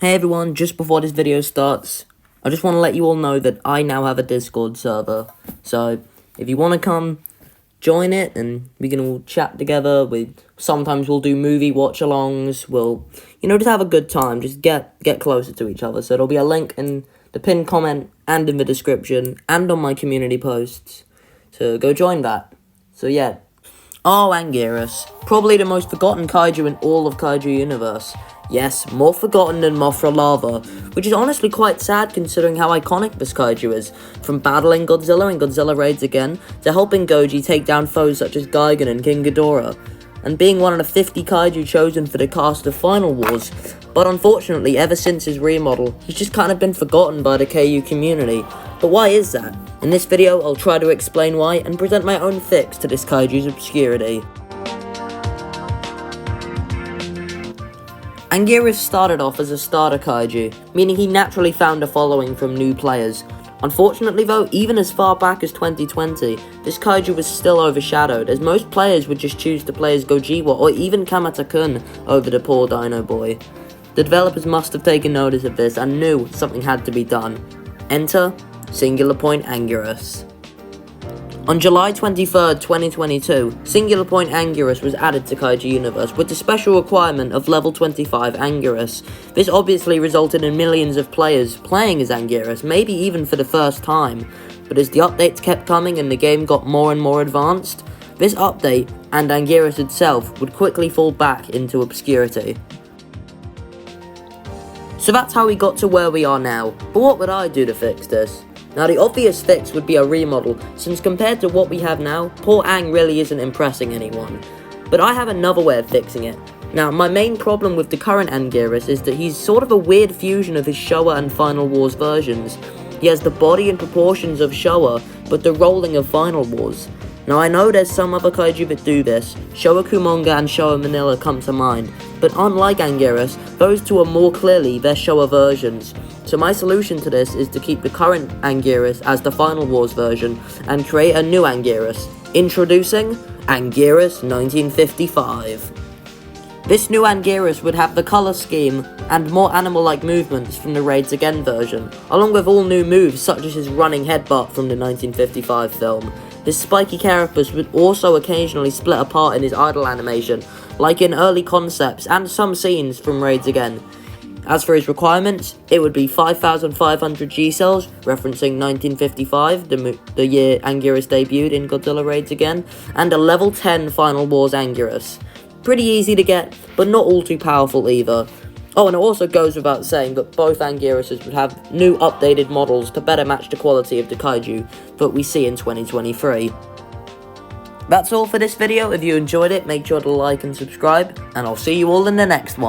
Hey everyone, just before this video starts, I just want to let you all know that I now have a Discord server. So, if you want to come, join it, and we can all chat together. Sometimes we'll do movie watch-alongs. We'll, just have a good time. Just get closer to each other. So there'll be a link in the pinned comment and in the description and on my community posts. So go join that. So yeah. Oh, anguirus. Probably the most forgotten kaiju in all of Kaiju universe. Yes, more forgotten than Mothra Lava, which is honestly quite sad considering how iconic this kaiju is, from battling Godzilla in Godzilla Raids Again, to helping Goji take down foes such as Gigan and King Ghidorah, and being one of the 50 kaiju chosen for the cast of Final Wars. But unfortunately, ever since his remodel, he's just kind of been forgotten by the KU community. But why is that? In this video, I'll try to explain why and present my own fix to this kaiju's obscurity. Anguirus started off as a starter kaiju, meaning he naturally found a following from new players. Unfortunately though, even as far back as 2020, this kaiju was still overshadowed, as most players would just choose to play as Gojiwa or even Kamata-kun over the poor Dino Boy. The developers must have taken notice of this and knew something had to be done. Enter Singular Point Anguirus. On July 23rd, 2022, Singular Point Anguirus was added to Kaiju Universe with the special requirement of level 25 Anguirus. This obviously resulted in millions of players playing as Anguirus, maybe even for the first time. But as the updates kept coming and the game got more and more advanced, this update and Anguirus itself would quickly fall back into obscurity. So that's how we got to where we are now, but what would I do to fix this? Now the obvious fix would be a remodel, since compared to what we have now, poor Ang really isn't impressing anyone. But I have another way of fixing it. Now my main problem with the current Anguirus is that he's sort of a weird fusion of his Showa and Final Wars versions. He has the body and proportions of Showa, but the rolling of Final Wars. Now I know there's some other kaiju that do this, Showa Kumonga and Showa Minilla come to mind, but unlike Anguirus, those two are more clearly their Showa versions. So my solution to this is to keep the current Anguirus as the Final Wars version, and create a new Anguirus. Introducing Anguirus 1955. This new Anguirus would have the colour scheme and more animal-like movements from the Raids Again version, along with all new moves such as his running headbutt from the 1955 film. His spiky carapace would also occasionally split apart in his idle animation, like in early concepts and some scenes from Raids Again. As for his requirements, it would be 5,500 G-cells, referencing 1955, the year Anguirus debuted in Godzilla Raids Again, and a level 10 Final Wars Anguirus. Pretty easy to get, but not all too powerful either. Oh, and it also goes without saying that both Anguiruses would have new updated models to better match the quality of the kaiju that we see in 2023. That's all for this video. If you enjoyed it, make sure to like and subscribe, and I'll see you all in the next one.